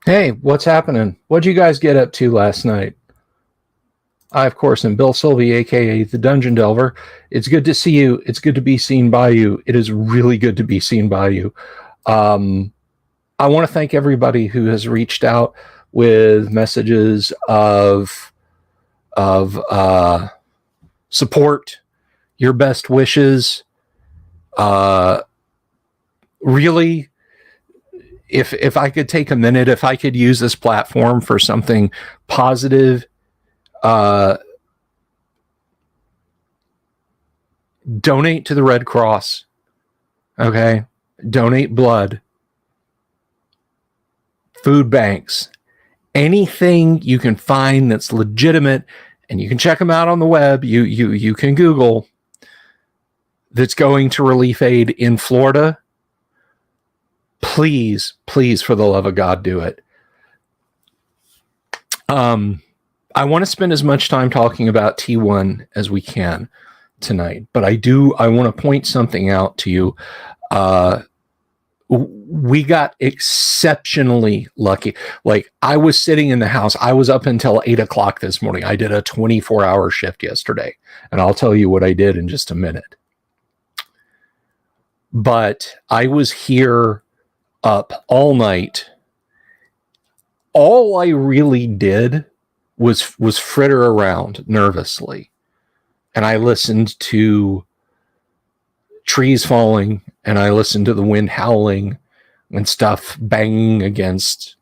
Hey, what's happening? What'd you guys get up to last night? I, of course, am Bill Sylvie, aka the Dungeon Delver. It's good to see you. It's good to be seen by you. It is really good to be seen by you. Um, I want to thank everybody who has reached out with messages of support, your best wishes. Uh, really, if I could take a minute, if I could use this platform for something positive, uh, donate to the Red Cross. Okay. Donate blood, food banks, anything you can find that's legitimate, and you can check them out on the web. You can Google that's going to relief aid in Florida. Please, please, for the love of God, do it. I want to spend as much time talking about T1 as we can tonight, but I want to point something out to you. We got exceptionally lucky. Like, I was sitting in the house. I was up until 8 o'clock this morning. I did a 24-hour shift yesterday, and I'll tell you what I did in just a minute. But I was here up all night. All I really did was fritter around nervously, and I listened to trees falling, and I listened to the wind howling and stuff banging against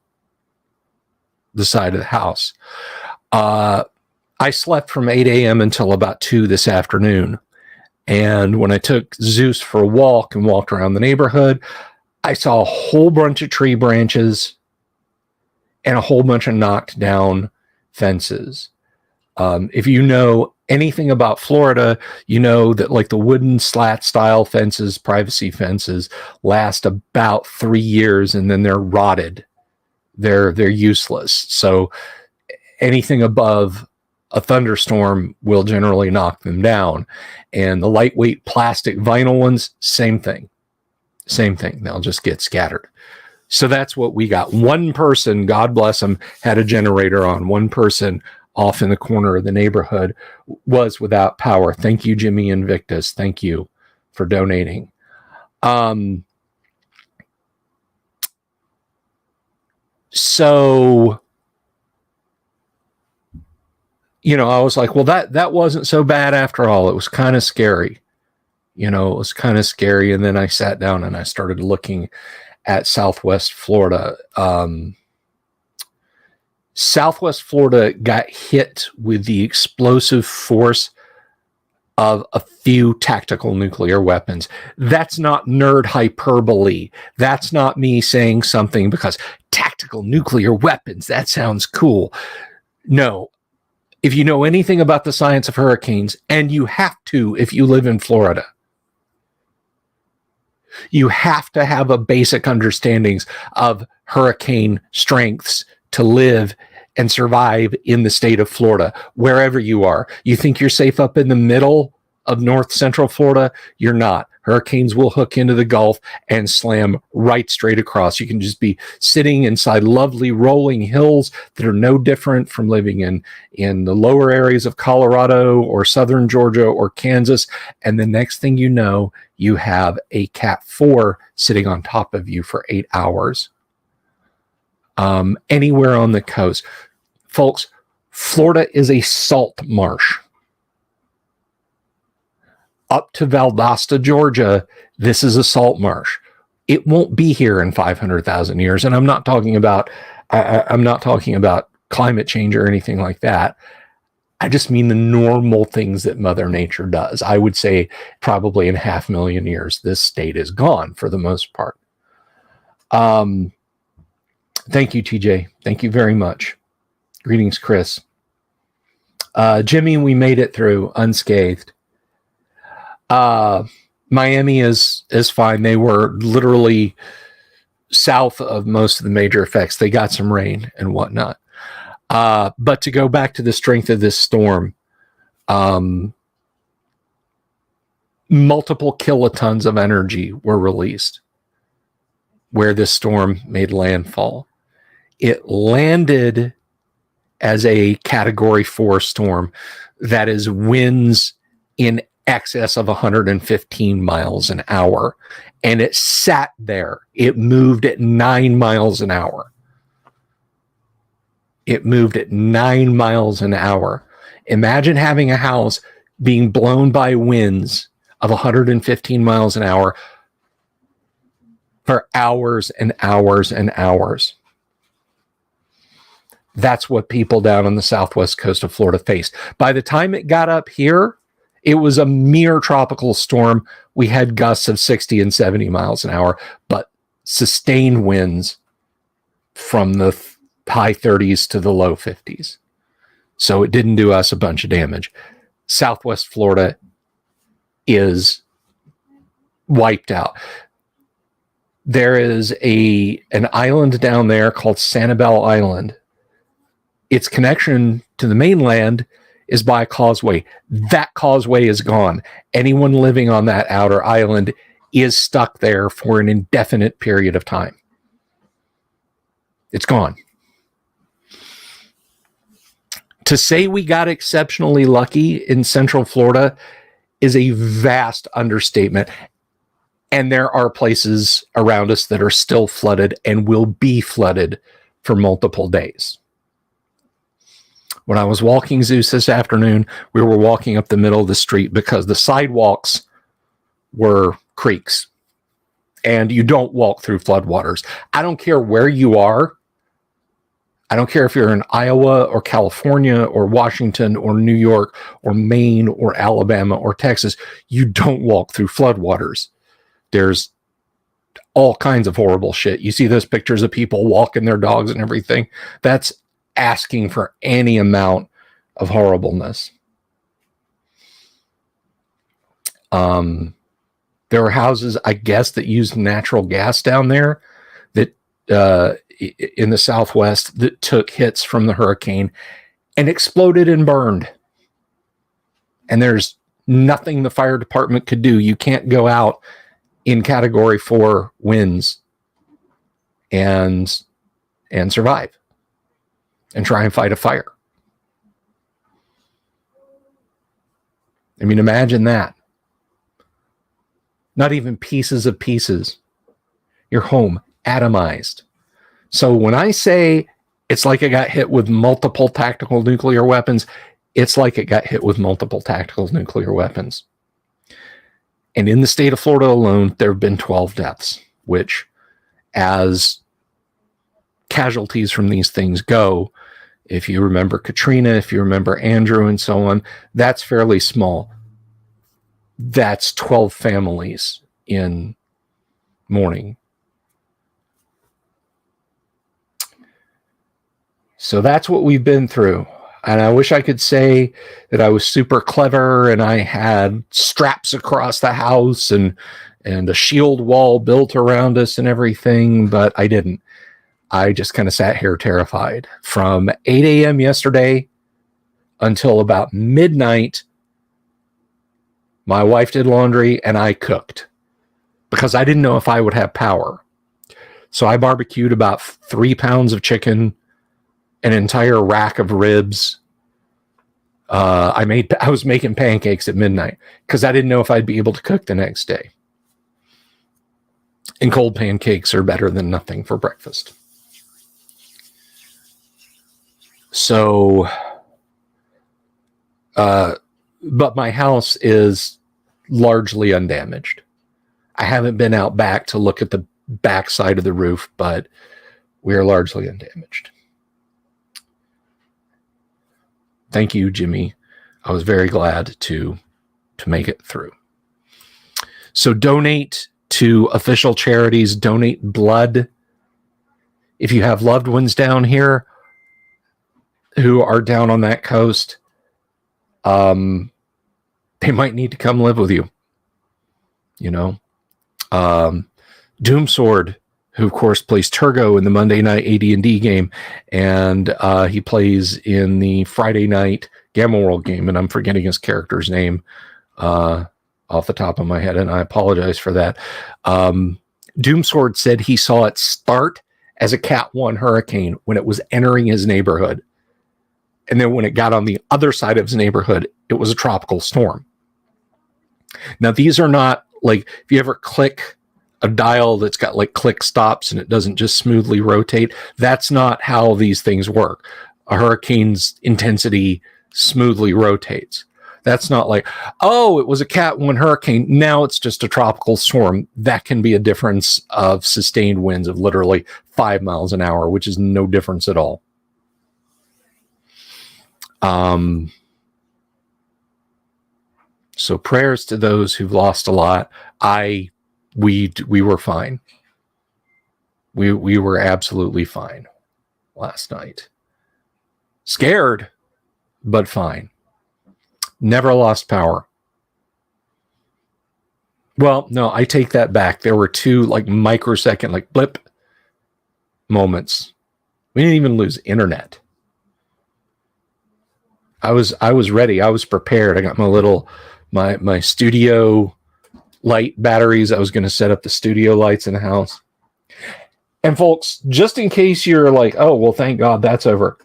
the side of the house. I slept from 8 a.m. until about 2 this afternoon. And when I took Zeus for a walk and walked around the neighborhood, I saw a whole bunch of tree branches and a whole bunch of knocked down fences. If you know anything about Florida, you know that, like, the wooden slat style fences, privacy fences, last about 3 years and then they're rotted. They're useless. So anything above a thunderstorm will generally knock them down. And the lightweight plastic vinyl ones, same thing. Same thing. They'll just get scattered. So that's what we got. One person, God bless them, had a generator on. One person off in the corner of the neighborhood was without power. Thank you, Jimmy Invictus. Thank you for donating. So, you know, I was like, well, that wasn't so bad after all. It was kind of scary. You know, it was kind of scary. And then I sat down and I started looking at Southwest Florida. Southwest Florida got hit with the explosive force of a few tactical nuclear weapons. That's not nerd hyperbole. That's not me saying something because tactical nuclear weapons, that sounds cool. No. If you know anything about the science of hurricanes, and you have to if you live in Florida, you have to have a basic understandings of hurricane strengths to live and survive in the state of Florida, wherever you are. You think you're safe up in the middle of north central Florida? You're not. Hurricanes will hook into the Gulf and slam right straight across. You can just be sitting inside lovely rolling hills that are no different from living in the lower areas of Colorado or southern Georgia or Kansas. And the next thing you know, you have a Cat 4 sitting on top of you for 8 hours. Anywhere on the coast. Folks, Florida is a salt marsh. Up to Valdosta, Georgia, this is a salt marsh. It won't be here in 500,000 years. And I'm not talking about climate change or anything like that. I just mean the normal things that Mother Nature does. I would say probably in 500,000 years, this state is gone for the most part. Thank you, TJ. Thank you very much. Greetings, Chris. Jimmy, we made it through unscathed. Miami is fine. They were literally south of most of the major effects. They got some rain and whatnot. But to go back to the strength of this storm, multiple kilotons of energy were released where this storm made landfall. It landed as a Category 4 storm that is winds in excess of 115 miles an hour. And it sat there. It moved at 9 miles an hour. It moved at 9 miles an hour. Imagine having a house being blown by winds of 115 miles an hour for hours and hours and hours. That's what people down on the southwest coast of Florida faced. By the time it got up here, it was a mere tropical storm. We had gusts of 60 and 70 miles an hour, but sustained winds from the high 30s to the low 50s. So it didn't do us a bunch of damage. Southwest Florida is wiped out. There is an island down there called Sanibel Island. Its connection to the mainland is by a causeway. That causeway is gone. Anyone living on that outer island is stuck there for an indefinite period of time. It's gone. To say we got exceptionally lucky in Central Florida is a vast understatement. And there are places around us that are still flooded and will be flooded for multiple days. When I was walking Zeus this afternoon, we were walking up the middle of the street because the sidewalks were creeks. And you don't walk through floodwaters. I don't care where you are. I don't care if you're in Iowa or California or Washington or New York or Maine or Alabama or Texas. You don't walk through floodwaters. There's all kinds of horrible shit. You see those pictures of people walking their dogs and everything. That's asking for any amount of horribleness. There were houses, I guess, that used natural gas down there that in the Southwest that took hits from the hurricane and exploded and burned. And there's nothing the fire department could do. You can't go out in Category 4 winds and survive and try and fight a fire. I mean, imagine that. Not even pieces of pieces. Your home atomized. So when I say it's like it got hit with multiple tactical nuclear weapons, it's like it got hit with multiple tactical nuclear weapons. And in the state of Florida alone, there have been 12 deaths, which, as casualties from these things go, if you remember Katrina, if you remember Andrew and so on, that's fairly small. That's 12 families in mourning. So that's what we've been through. And I wish I could say that I was super clever and I had straps across the house and a shield wall built around us and everything, but I didn't. I just kind of sat here terrified. From 8 a.m. yesterday until about midnight, my wife did laundry and I cooked because I didn't know if I would have power. So I barbecued about 3 pounds of chicken, an entire rack of ribs. I was making pancakes at midnight because I didn't know if I'd be able to cook the next day. And cold pancakes are better than nothing for breakfast. So, but my house is largely undamaged. I haven't been out back to look at the back side of the roof, but we are largely undamaged. Thank you, Jimmy. I was very glad to make it through. So donate to official charities, donate blood. If you have loved ones down here who are down on that coast, they might need to come live with you. You know, Doomsword, who of course plays Turgo in the Monday night AD&D game, and he plays in the Friday night Gamma World game, and I'm forgetting his character's name off the top of my head, and I apologize for that. Doomsword said he saw it start as a Cat 1 hurricane when it was entering his neighborhood. And then when it got on the other side of his neighborhood, it was a tropical storm. Now, these are not like, if you ever click a dial that's got like click stops and it doesn't just smoothly rotate, that's not how these things work. A hurricane's intensity smoothly rotates. That's not like, oh, it was a Cat 1 hurricane, now it's just a tropical storm. That can be a difference of sustained winds of literally 5 miles an hour, which is no difference at all. So prayers to those who've lost a lot. We were fine. We were absolutely fine last night. Scared, but fine. Never lost power. Well, no, I take that back. There were 2 like microsecond, like blip moments. We didn't even lose internet. I was ready. I was prepared. I got my studio light batteries. I was going to set up the studio lights in the house. And folks, just in case you're like, oh, well, thank God that's over.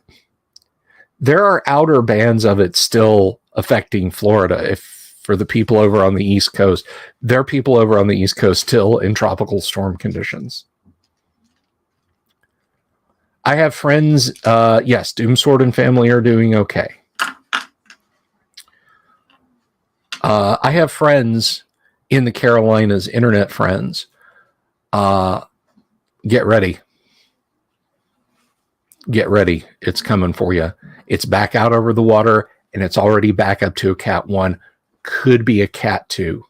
There are outer bands of it still affecting Florida. If for the people over on the East Coast, there are people over on the East Coast still in tropical storm conditions. I have friends. Yes, Doomsword and family are doing okay. I have friends in the Carolinas, internet friends. Get ready. Get ready. It's coming for you. It's back out over the water, and it's already back up to a Cat 1. Could be a Cat 2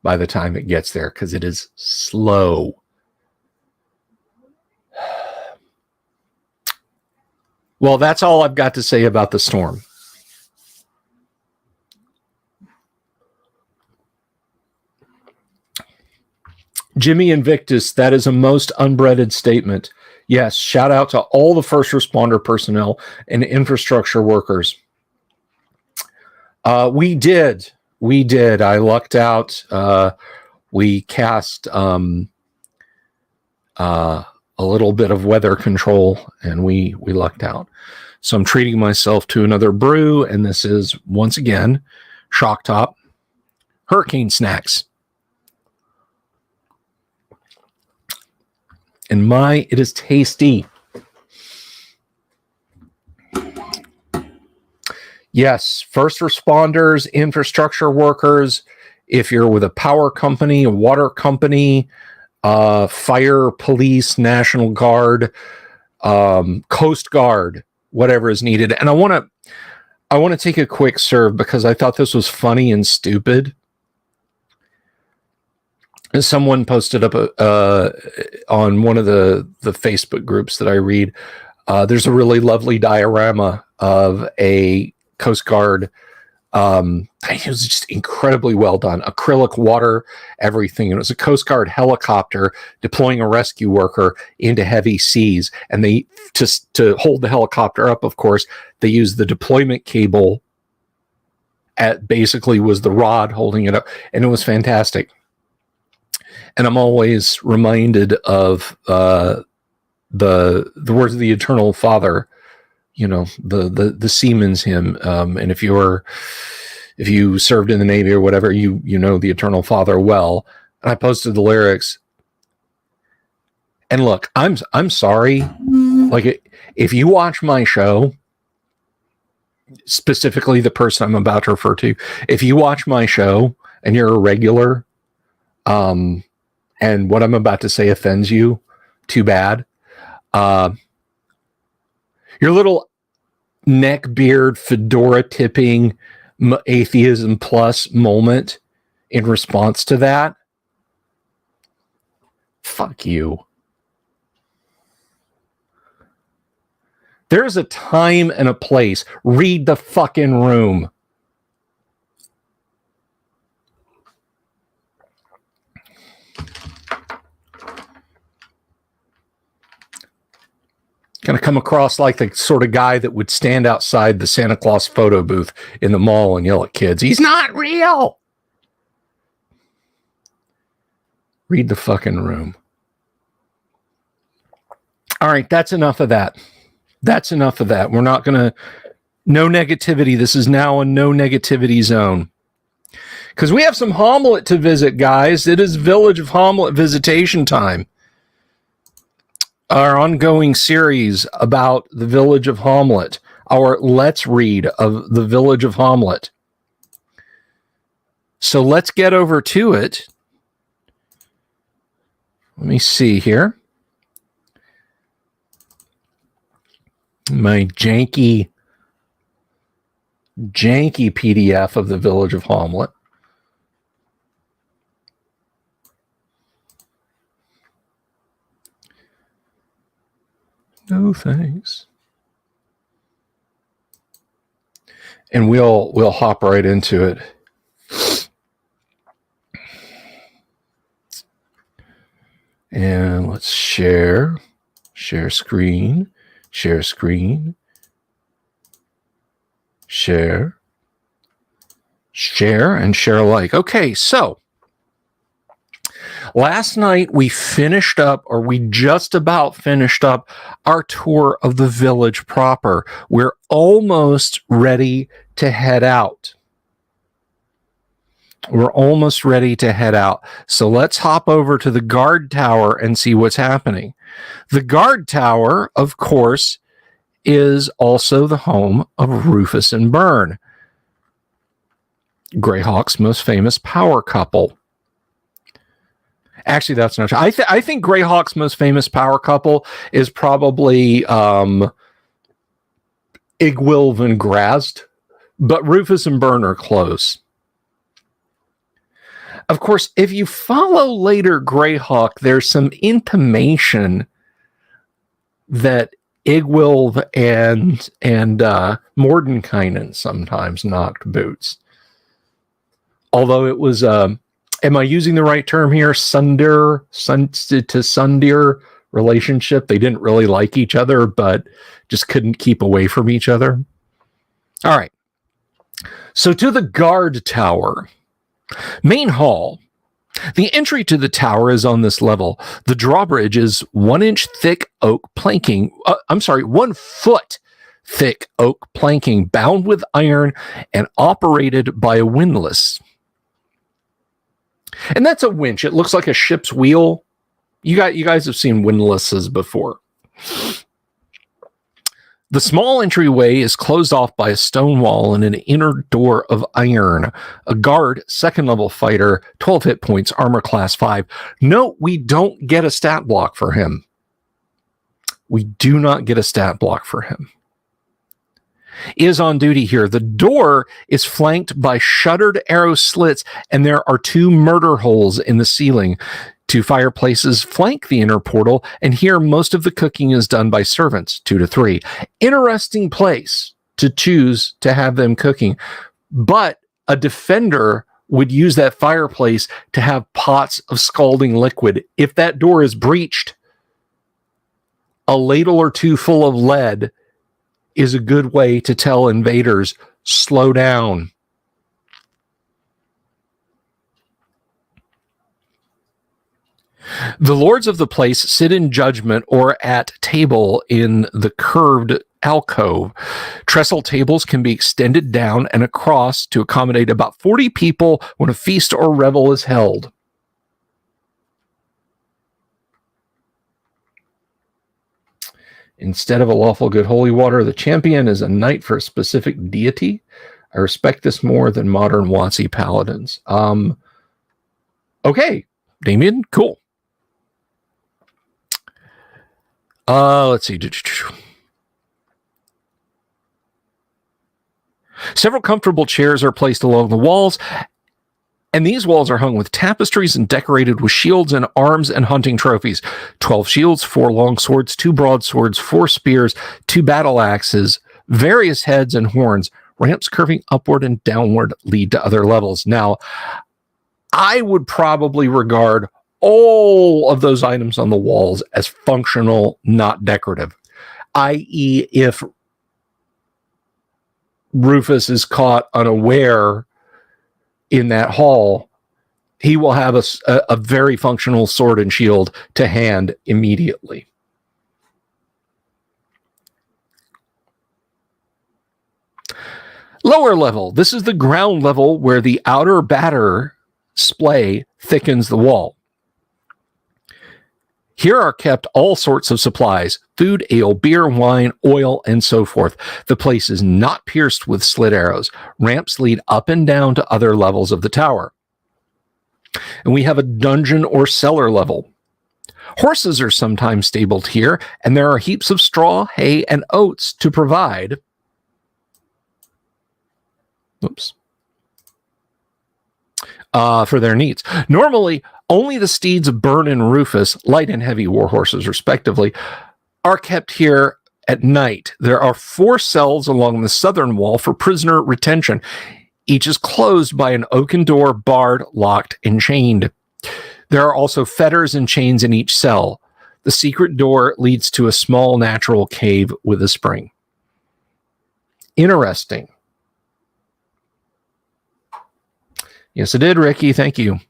by the time it gets there, because it is slow. Well, that's all I've got to say about the storm. Jimmy Invictus, that is a most unbreaded statement. Yes, shout out to all the first responder personnel and infrastructure workers. We did. I lucked out. We cast a little bit of weather control, and we lucked out. So I'm treating myself to another brew, and this is, once again, Shock Top Hurricane Snacks. And it is tasty. Yes, first responders, infrastructure workers, if you're with a power company, a water company, fire, police, National Guard, Coast Guard, whatever is needed. And I want to take a quick serve because I thought this was funny and stupid. Someone posted up on one of the Facebook groups that I read. There's a really lovely diorama of a Coast Guard. It was just incredibly well done. Acrylic water, everything. It was a Coast Guard helicopter deploying a rescue worker into heavy seas. And they to hold the helicopter up, of course, they used the deployment cable basically was the rod holding it up. And it was fantastic. And I'm always reminded of the words of the Eternal Father, you know, the Seaman's hymn. And if you served in the Navy or whatever, you know the Eternal Father well. And I posted the lyrics. And look, I'm sorry. Like, if you watch my show, specifically the person I'm about to refer to, if you watch my show and you're a regular, and what I'm about to say offends you, too bad. Your little neckbeard, fedora tipping, atheism plus moment in response to that, fuck you. There's a time and a place. Read the fucking room. Going to come across like the sort of guy that would stand outside the Santa Claus photo booth in the mall and yell at kids, "He's not real!" Read the fucking room. All right, that's enough of that. That's enough of that. We're not going to, no negativity. This is now a no negativity zone. Because we have some Hommlet to visit, guys. It is Village of Hommlet visitation time. Our ongoing series about the Village of Hommlet. Our Let's Read of the Village of Hommlet. So let's get over to it. Let me see here. My janky PDF of the Village of Hommlet. No thanks. And we'll hop right into it. And let's share screen, share screen, share, and share alike. Okay, so last night we finished up, or we just about finished up, our tour of the village proper. We're almost ready to head out. We're almost ready to head out. So let's hop over to the guard tower and see what's happening. The guard tower, of course, is also the home of Rufus and Byrne, Greyhawk's most famous power couple. Actually, that's not true. I think Greyhawk's most famous power couple is probably Igwilv and Grazd, but Rufus and Byrne are close. Of course, if you follow later Greyhawk, there's some intimation that Igwilv and Mordenkainen sometimes knocked boots. Although it was, am I using the right term here? Sundir relationship. They didn't really like each other, but just couldn't keep away from each other. All right. So to the guard tower. Main hall. The entry to the tower is on this level. The drawbridge is 1 inch thick oak planking. 1 foot thick oak planking bound with iron and operated by a windlass. And that's a winch. It looks like a ship's wheel. You guys have seen windlasses before. The small entryway is closed off by a stone wall and an inner door of iron. A guard, 2nd level fighter, 12 hit points, armor class 5. Note, we don't get a stat block for him. We do not get a stat block for him. Is on duty here. The door is flanked by shuttered arrow slits, and there are 2 murder holes in the ceiling. 2 fireplaces flank the inner portal, and here most of the cooking is done by servants, 2 to 3. Interesting place to choose to have them cooking. But a defender would use that fireplace to have pots of scalding liquid. If that door is breached, a ladle or 2 full of lead is a good way to tell invaders, slow down. The lords of the place sit in judgment or at table in the curved alcove. Trestle tables can be extended down and across to accommodate about 40 people when a feast or revel is held. Instead of a lawful good holy water, the champion is a knight for a specific deity. I respect this more than modern WotC paladins. Okay, Damien, cool. Let's see. Several comfortable chairs are placed along the walls, and these walls are hung with tapestries and decorated with shields and arms and hunting trophies. 12 shields, 4 long swords, 2 broadswords, 4 spears, 2 battle axes, various heads and horns. Ramps curving upward and downward lead to other levels. Now, I would probably regard all of those items on the walls as functional, not decorative. I.e., if Rufus is caught unaware in that hall, he will have a very functional sword and shield to hand immediately. Lower level. This is the ground level where the outer batter splay thickens the wall. Here are kept all sorts of supplies: food, ale, beer, wine, oil, and so forth. The place is not pierced with slit arrows. Ramps lead up and down to other levels of the tower. And we have a dungeon or cellar level. Horses are sometimes stabled here, and there are heaps of straw, hay, and oats to provide. For their needs. Normally, only the steeds of Burn and Rufus, light and heavy war horses respectively, are kept here at night. There are 4 cells along the southern wall for prisoner retention. Each is closed by an oaken door, barred, locked, and chained. There are also fetters and chains in each cell. The secret door leads to a small natural cave with a spring. Interesting. Yes, it did, Ricky. Thank you.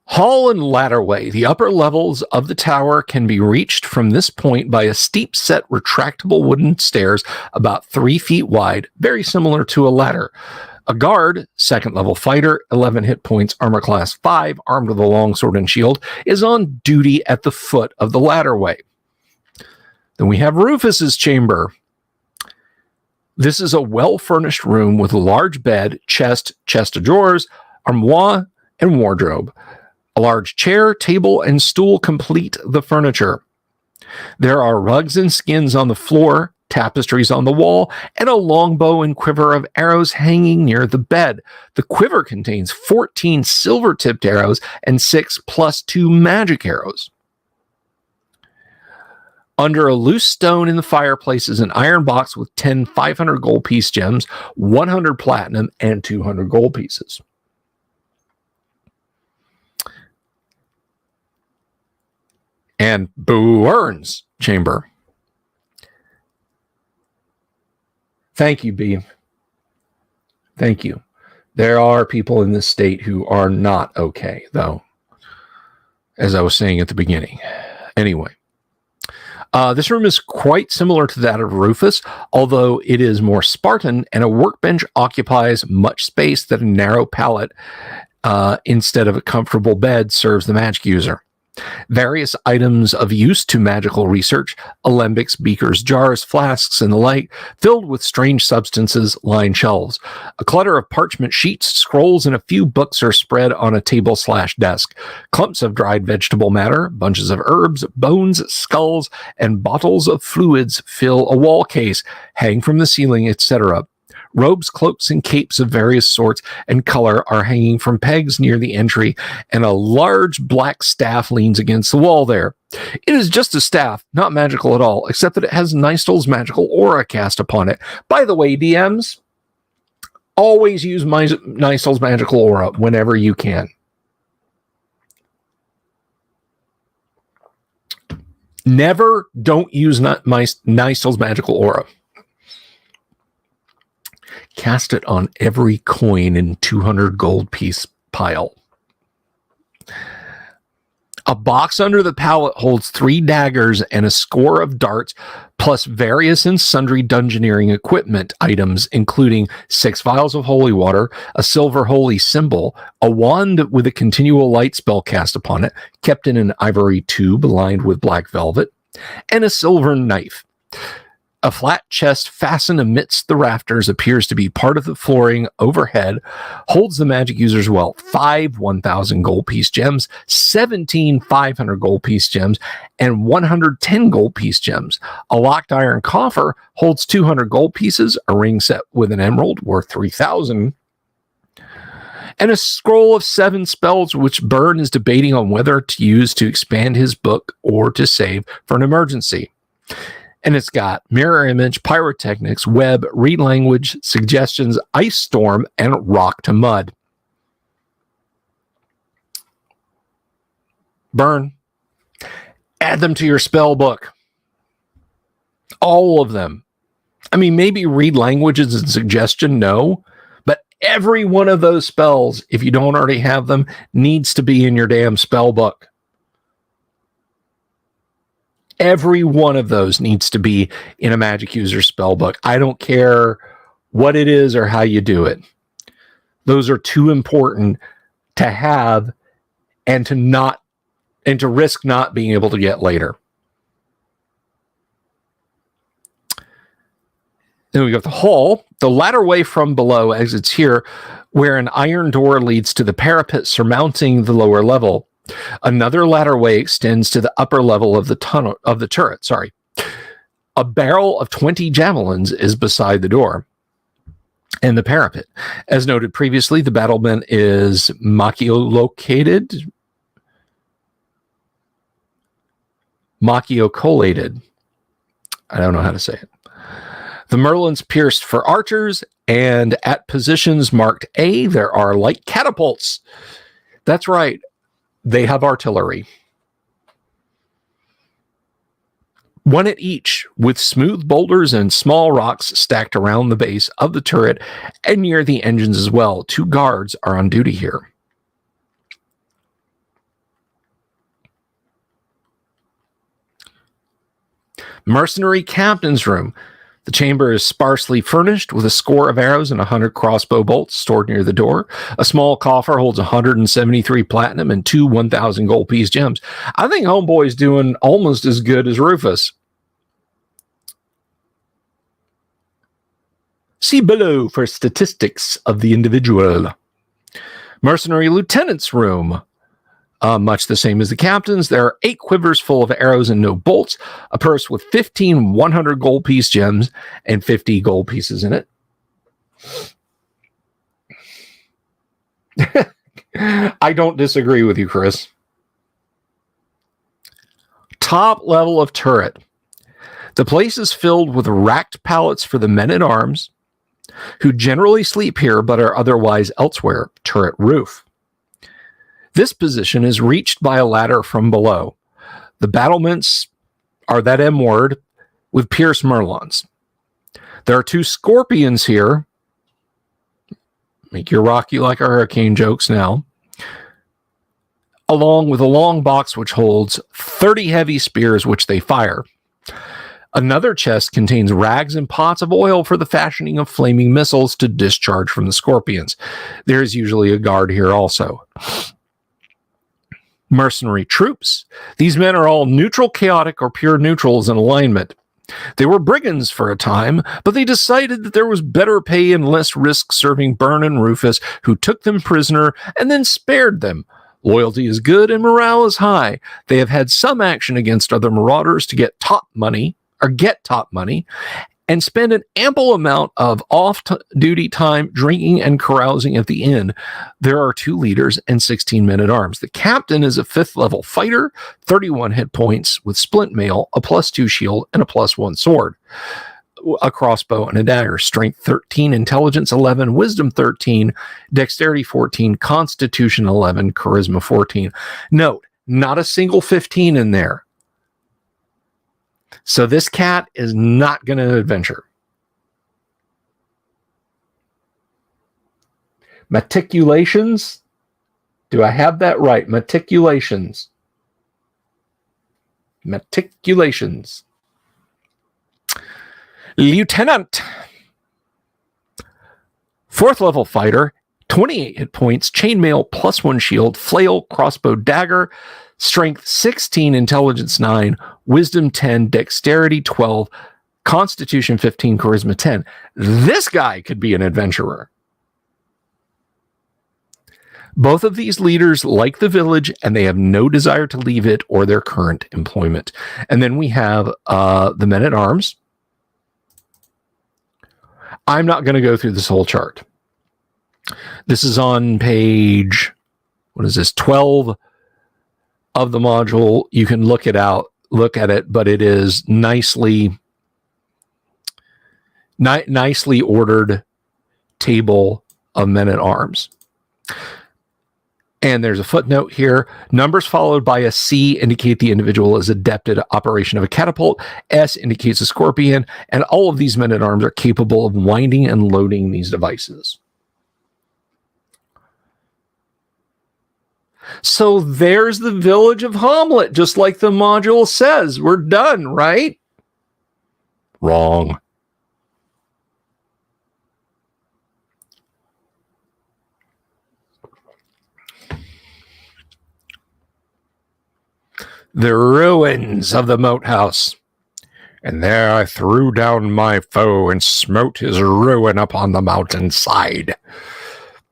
Hall and ladderway. The upper levels of the tower can be reached from this point by a steep set retractable wooden stairs about 3 feet wide, very similar to a ladder. A guard, 2nd level fighter, 11 hit points, armor class 5, armed with a longsword and shield, is on duty at the foot of the ladderway. Then we have Rufus's chamber. This is a well-furnished room with a large bed, chest of drawers, armoire, and wardrobe. A large chair, table, and stool complete the furniture. There are rugs and skins on the floor, tapestries on the wall, and a longbow and quiver of arrows hanging near the bed. The quiver contains 14 silver-tipped arrows and 6 + 2 magic arrows. Under a loose stone in the fireplace is an iron box with 10 500 gold piece gems, 100 platinum, and 200 gold pieces. And Booern's chamber. Thank you, B. Thank you. There are people in this state who are not okay, though, as I was saying at the beginning. Anyway. This room is quite similar to that of Rufus, although it is more Spartan, and a workbench occupies much space that a narrow pallet, instead of a comfortable bed, serves the magic user. Various items of use to magical research, alembics, beakers, jars, flasks, and the like, filled with strange substances, line shelves. A clutter of parchment sheets, scrolls, and a few books are spread on a table/desk. Clumps of dried vegetable matter, bunches of herbs, bones, skulls, and bottles of fluids fill a wall case, hang from the ceiling, etc. Robes, cloaks, and capes of various sorts and color are hanging from pegs near the entry, and a large black staff leans against the wall there. It is just a staff, not magical at all, except that it has Nystel's magical aura cast upon it. By the way, DMs, always use Nystel's magical aura whenever you can. Never don't use Nystel's magical aura. Cast it on every coin in 200 gold piece pile. A box under the pallet holds 3 daggers and a score of darts, plus various and sundry dungeoneering equipment items, including 6 vials of holy water, a silver holy symbol, a wand with a continual light spell cast upon it, kept in an ivory tube lined with black velvet, and a silver knife. A flat chest fastened amidst the rafters appears to be part of the flooring overhead, holds the magic user's wealth: 5 1,000 gold piece gems, 17 500 gold piece gems, and 110 gold piece gems. A locked iron coffer holds 200 gold pieces, a ring set with an emerald worth 3,000, and a scroll of 7 spells which Burn is debating on whether to use to expand his book or to save for an emergency. And it's got mirror image, pyrotechnics, web, read language, suggestions, ice storm, and rock to mud. Burn. Add them to your spell book. All of them. I mean, maybe read languages and suggestion, no. But every one of those spells, if you don't already have them, needs to be in your damn spell book. Every one of those needs to be in a magic user spellbook. I don't care what it is or how you do it. Those are too important to have and to risk not being able to get later. Then we got the hall. The ladder way from below exits here, where an iron door leads to the parapet surmounting the lower level. Another ladder way extends to the upper level of the tunnel of the turret. Sorry. A barrel of 20 javelins is beside the door and the parapet. As noted previously, the battlement is machio-collated. I don't know how to say it. The merlins pierced for archers, and at positions marked A, there are light catapults. That's right. They have artillery. One at each, with smooth boulders and small rocks stacked around the base of the turret and near the engines as well. 2 guards are on duty here. Mercenary captain's room. The chamber is sparsely furnished with a score of arrows and 100 crossbow bolts stored near the door. A small coffer holds 173 platinum and 2 1,000 gold piece gems. I think Homeboy's doing almost as good as Rufus. See below for statistics of the individual. Mercenary lieutenant's room. Much the same as the captain's. There are 8 quivers full of arrows and no bolts, a purse with 15 100 gold piece gems and 50 gold pieces in it. I don't disagree with you, Chris. Top level of turret. The place is filled with racked pallets for the men-at-arms, who generally sleep here but are otherwise elsewhere. Turret roof. This position is reached by a ladder from below. The battlements are that M word with pierced merlons. There are 2 scorpions here. Make your Rocky Like a Hurricane jokes now. Along with a long box which holds 30 heavy spears which they fire. Another chest contains rags and pots of oil for the fashioning of flaming missiles to discharge from the scorpions. There is usually a guard here also. Mercenary troops. These men are all neutral, chaotic, or pure neutrals in alignment. They were brigands for a time, but they decided that there was better pay and less risk serving Byrne and Rufus, who took them prisoner and then spared them. Loyalty is good and morale is high. They have had some action against other marauders to get top money, and spend an ample amount of off-duty time drinking and carousing at the inn. There are 2 leaders and 16 men-at-arms. The captain is a 5th-level fighter, 31 hit points with splint mail, a +2 shield, and a +1 sword, a crossbow, and a dagger. Strength 13, intelligence 11, wisdom 13, dexterity 14, constitution 11, charisma 14. Note, not a single 15 in there. So this cat is not going to adventure. Matriculations. Do I have that right? Matriculations. Matriculations. Lieutenant. 4th level fighter. 28 hit points. Chainmail +1 shield. Flail, crossbow, dagger. Strength 16, intelligence 9, wisdom 10, dexterity 12, constitution 15, charisma 10. This guy could be an adventurer. Both of these leaders like the village, and they have no desire to leave it or their current employment. And then we have the men-at-arms. I'm not going to go through this whole chart. This is on page, 12 of the module. You can look at it, but it is nicely ordered table of men-at-arms. And there's a footnote here. Numbers followed by a C indicate the individual is adept at operation of a catapult. S indicates a scorpion. And all of these men-at-arms are capable of winding and loading these devices. So there's the village of Hommlet, just like the module says. We're done, right? Wrong. The ruins of the Moat House. And there I threw down my foe and smote his ruin upon the mountainside.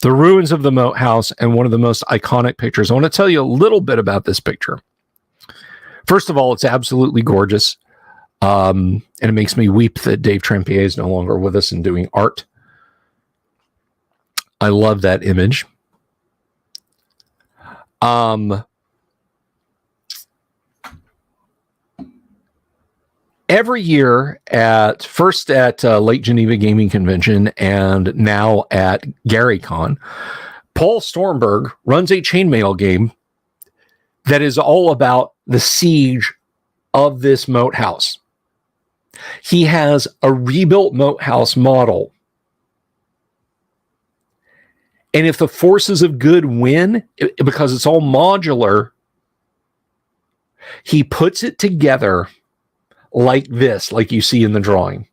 The ruins of the Moat House, and one of the most iconic pictures. I want to tell you a little bit about this picture. First of all, it's absolutely gorgeous. And it makes me weep that Dave Trempier is no longer with us and doing art. I love that image. Every year first at Lake Geneva Gaming Convention and now at GaryCon, Paul Stormberg runs a chainmail game that is all about the siege of this moat house. He has a rebuilt moat house model. And if the forces of good win, because it's all modular, he puts it together like this, like you see in the drawing.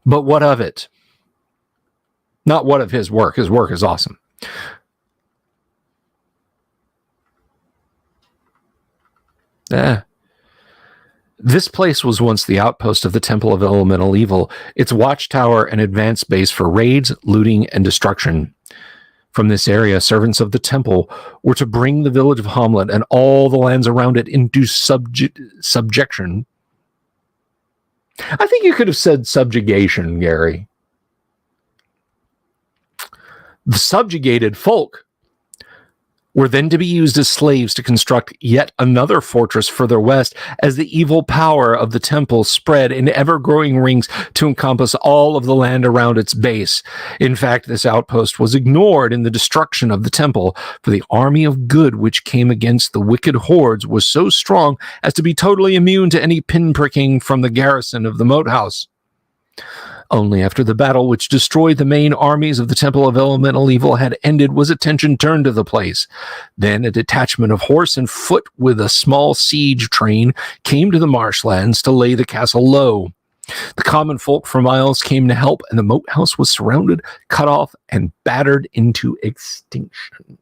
But what of it? Not what of his work. His work is awesome. This place was once the outpost of the Temple of Elemental Evil, its watchtower and advanced base for raids, looting, and destruction. From this area, servants of the temple were to bring the village of Hommlet and all the lands around it into subjection. I think you could have said subjugation, Gary. The subjugated folk were then to be used as slaves to construct yet another fortress further west as the evil power of the temple spread in ever-growing rings to encompass all of the land around its base. In fact, this outpost was ignored in the destruction of the temple, for the army of good which came against the wicked hordes was so strong as to be totally immune to any pinpricking from the garrison of the moat house. Only after the battle which destroyed the main armies of the Temple of Elemental Evil had ended was attention turned to the place. Then a detachment of horse and foot with a small siege train came to the marshlands to lay the castle low. The common folk for miles came to help, and the moat house was surrounded, cut off, and battered into extinction.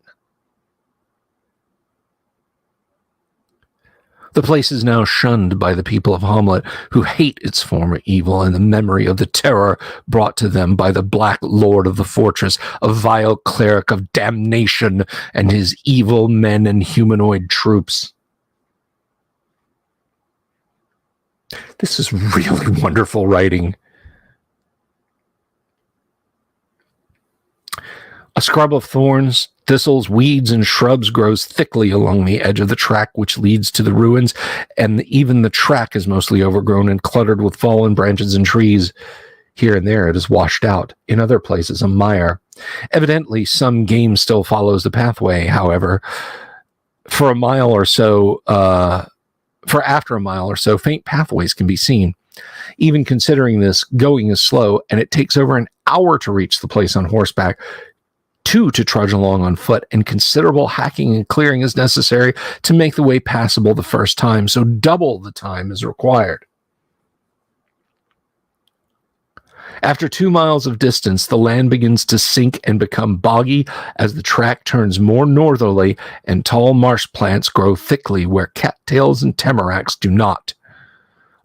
The place is now shunned by the people of Hommlet, who hate its former evil and the memory of the terror brought to them by the Black Lord of the fortress, a vile cleric of damnation, and his evil men and humanoid troops. This is really wonderful writing. A scrub of thorns, thistles, weeds, and shrubs grows thickly along the edge of the track which leads to the ruins, and even the track is mostly overgrown and cluttered with fallen branches and trees. Here and there it is washed out. In other places, a mire. Evidently, some game still follows the pathway, however. For after a mile or so, faint pathways can be seen. Even considering this, going is slow, and it takes over an hour to reach the place on horseback, 2 to trudge along on foot, and considerable hacking and clearing is necessary to make the way passable the first time, so double the time is required. After 2 miles of distance, the land begins to sink and become boggy as the track turns more northerly and tall marsh plants grow thickly where cattails and tamaracks do not.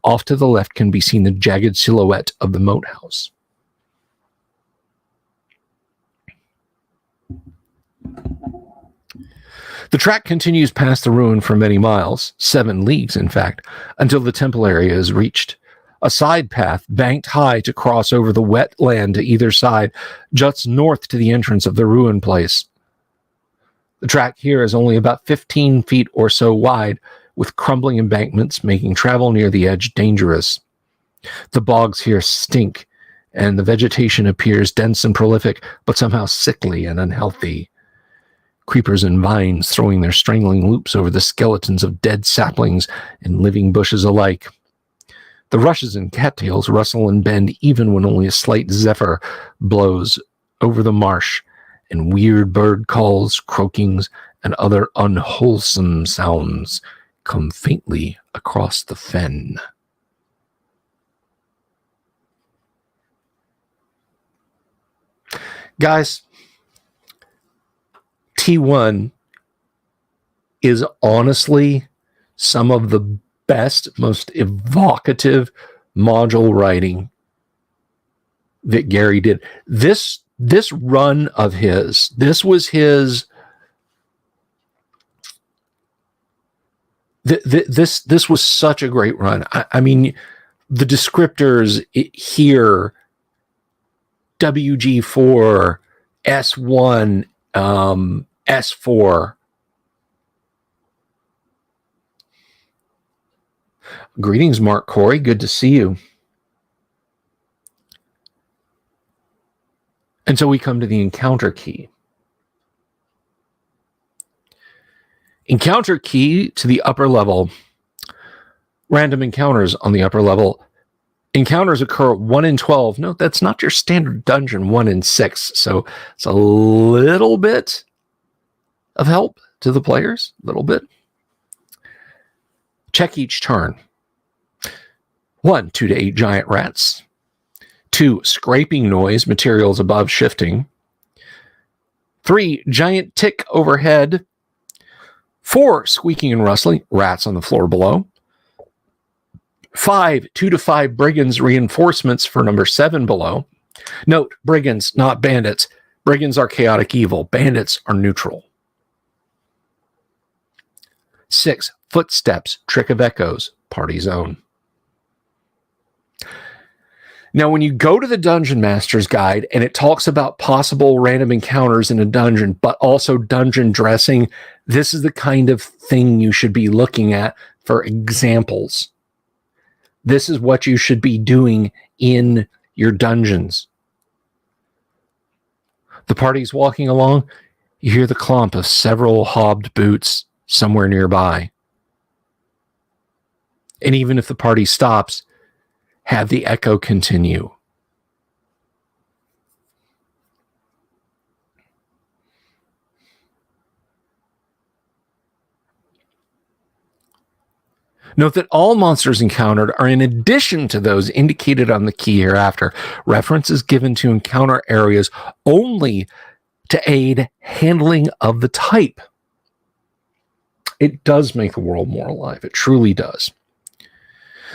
Off to the left can be seen the jagged silhouette of the moat house. The track continues past the ruin for many miles, 7 leagues in fact, until the temple area is reached. A side path, banked high to cross over the wet land to either side, juts north to the entrance of the ruin place. The track here is only about 15 feet or so wide, with crumbling embankments making travel near the edge dangerous. The bogs here stink, and the vegetation appears dense and prolific, but somehow sickly and unhealthy. Creepers and vines throwing their strangling loops over the skeletons of dead saplings and living bushes alike. The rushes and cattails rustle and bend even when only a slight zephyr blows over the marsh, and weird bird calls, croakings, and other unwholesome sounds come faintly across the fen. Guys, T1 is honestly some of the best, most evocative module writing that Gary did. This run of his, this was his. This was such a great run. I mean, the descriptors here: WG4, S1, S4. Greetings, Mark Corey. Good to see you. And so we come to the encounter key. Encounter key to the upper level. Random encounters on the upper level. Encounters occur 1 in 12. Note, that's not your standard dungeon 1 in 6. So it's a little bit of help to the players. A little bit. Check each turn. 1, 2 to 8 giant rats. 2, scraping noise, materials above shifting. 3, giant tick overhead. 4, squeaking and rustling, rats on the floor below. 5, 2 to 5 brigands reinforcements for number 7 below. Note, brigands, not bandits. Brigands are chaotic evil. Bandits are neutral. 6, footsteps, trick of echoes, party zone. Now, when you go to the Dungeon Master's Guide and it talks about possible random encounters in a dungeon, but also dungeon dressing, this is the kind of thing you should be looking at for examples. This is what you should be doing in your dungeons. The party's walking along. You hear the clomp of several hobbed boots somewhere nearby. And even if the party stops, have the echo continue. Note that all monsters encountered are in addition to those indicated on the key hereafter. Reference is given to encounter areas only to aid handling of the type. It does make the world more alive. It truly does.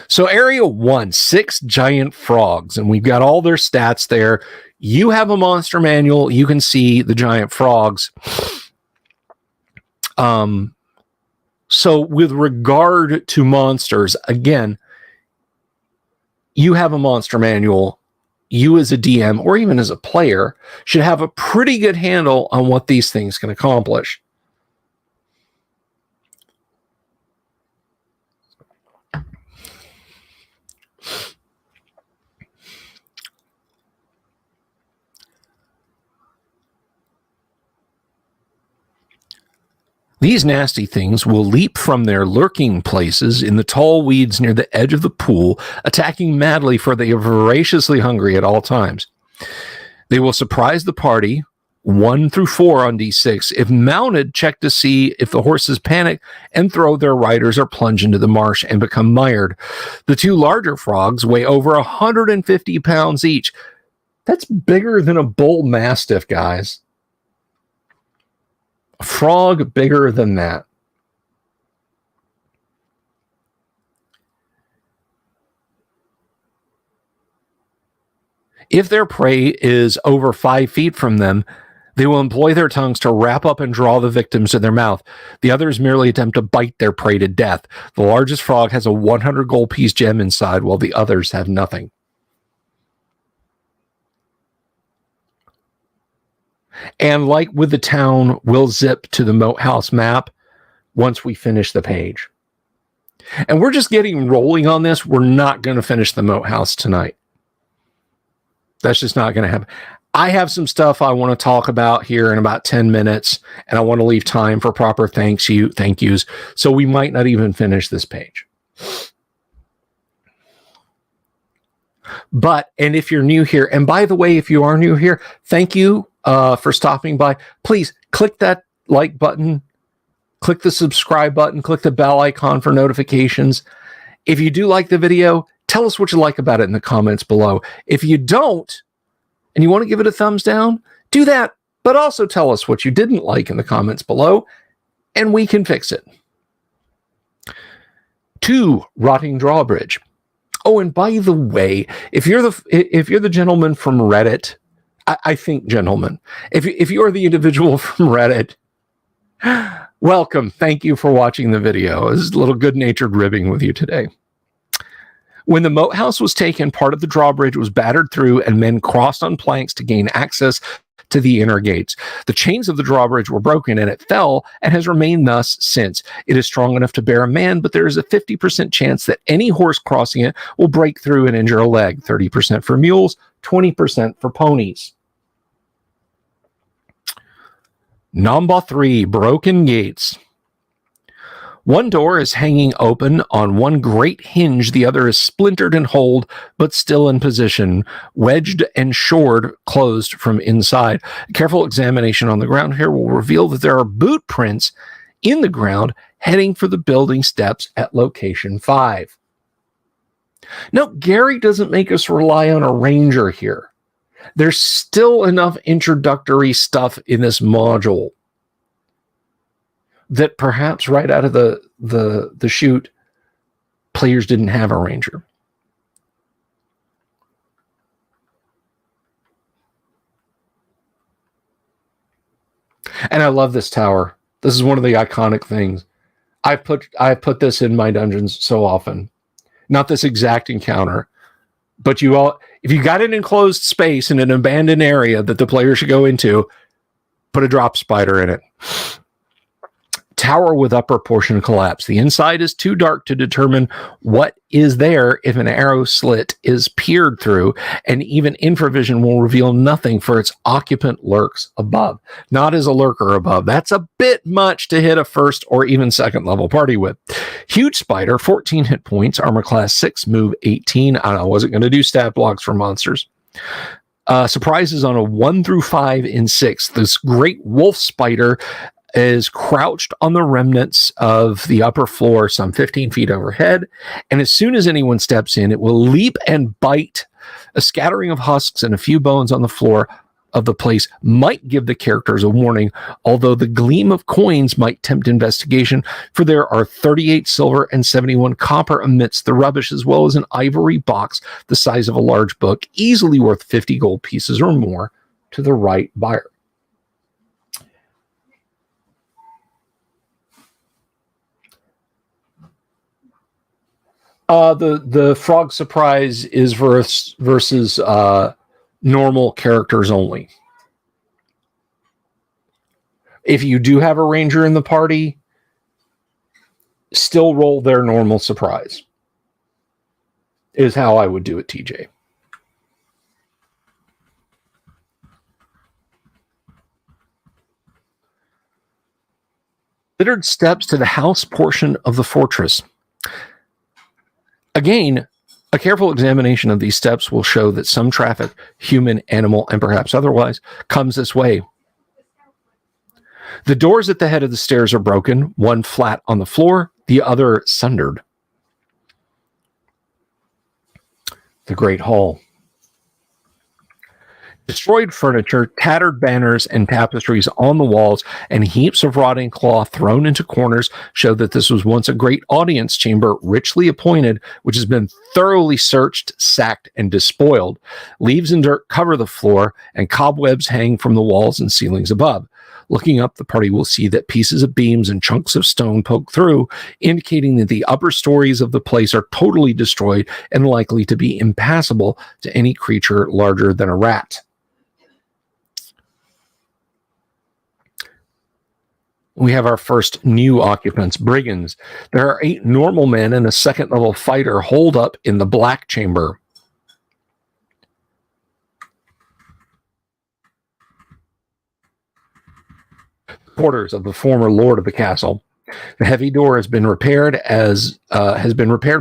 So area 1, 6 giant frogs, and we've got all their stats there. You have a monster manual. You can see the giant frogs. So with regard to monsters, again, you have a monster manual. You as a DM or even as a player should have a pretty good handle on what these things can accomplish. These nasty things will leap from their lurking places in the tall weeds near the edge of the pool, attacking madly, for they are voraciously hungry at all times. They will surprise the party, 1 through 4 on D6. If mounted, check to see if the horses panic and throw their riders or plunge into the marsh and become mired. The 2 larger frogs weigh over 150 pounds each. That's bigger than a bull mastiff, guys. A frog bigger than that. If their prey is over 5 feet from them, they will employ their tongues to wrap up and draw the victims to their mouth. The others merely attempt to bite their prey to death. The largest frog has a 100 gold piece gem inside, while the others have nothing. And like with the town, we'll zip to the Moat House map once we finish the page. And we're just getting rolling on this. We're not going to finish the Moat House tonight. That's just not going to happen. I have some stuff I want to talk about here in about 10 minutes, and I want to leave time for proper thank yous. So we might not even finish this page. And if you're new here, and by the way, if you are new here, thank you for stopping by. Please click that like button, click the subscribe button, click the bell icon for notifications. If you do like the video, tell us what you like about it in the comments below. If you don't, and you want to give it a thumbs down, do that, but also tell us what you didn't like in the comments below, and we can fix it. 2, Rotting Drawbridge. Oh, and by the way, if you're the gentleman from Reddit, I think gentleman, if you're the individual from Reddit, welcome. Thank you for watching the video. This is a little good-natured ribbing with you today. When the Moat house was taken, part of the drawbridge was battered through and men crossed on planks to gain access to the inner gates. The chains of the drawbridge were broken and it fell and has remained thus since. It is strong enough to bear a man, but there is a 50% chance that any horse crossing it will break through and injure a leg. 30% for mules, 20% for ponies. Namba 3, Broken Gates. One door is hanging open on one great hinge. The other is splintered and holed, but still in position, wedged and shored closed from inside. A careful examination on the ground here will reveal that there are boot prints in the ground heading for the building steps at location 5. Now, Gary doesn't make us rely on a ranger here. There's still enough introductory stuff in this module that perhaps right out of the chute, players didn't have a ranger. And I love this tower. This is one of the iconic things. I put this in my dungeons so often. Not this exact encounter, but if you got an enclosed space in an abandoned area that the player should go into, put a drop spider in it. Tower with upper portion collapse. The inside is too dark to determine what is there if an arrow slit is peered through, and even infravision will reveal nothing, for its occupant lurks above. Not as a lurker above. That's a bit much to hit a first or even second level party with. Huge spider, 14 hit points, armor class 6, move 18. I wasn't going to do stat blocks for monsters. Surprises on a 1 through 5 in 6. This great wolf spider is crouched on the remnants of the upper floor some 15 feet overhead, and as soon as anyone steps in, it will leap and bite. A scattering of husks and a few bones on the floor of the place might give the characters a warning, although the gleam of coins might tempt investigation, for there are 38 silver and 71 copper amidst the rubbish, as well as an ivory box the size of a large book, easily worth 50 gold pieces or more to the right buyer. The frog surprise is versus normal characters only. If you do have a ranger in the party, still roll their normal surprise. Is how I would do it, TJ. Considered steps to the house portion of the fortress. Again, a careful examination of these steps will show that some traffic, human, animal, and perhaps otherwise, comes this way. The doors at the head of the stairs are broken, one flat on the floor, the other sundered. The Great Hall. Destroyed furniture, tattered banners and tapestries on the walls, and heaps of rotting cloth thrown into corners show that this was once a great audience chamber, richly appointed, which has been thoroughly searched, sacked, and despoiled. Leaves and dirt cover the floor, and cobwebs hang from the walls and ceilings above. Looking up, the party will see that pieces of beams and chunks of stone poke through, indicating that the upper stories of the place are totally destroyed and likely to be impassable to any creature larger than a rat. We have our first new occupants, brigands. There are 8 normal men and a second-level fighter holed up in the black chamber. Quarters of the former lord of the castle. The heavy door has been repaired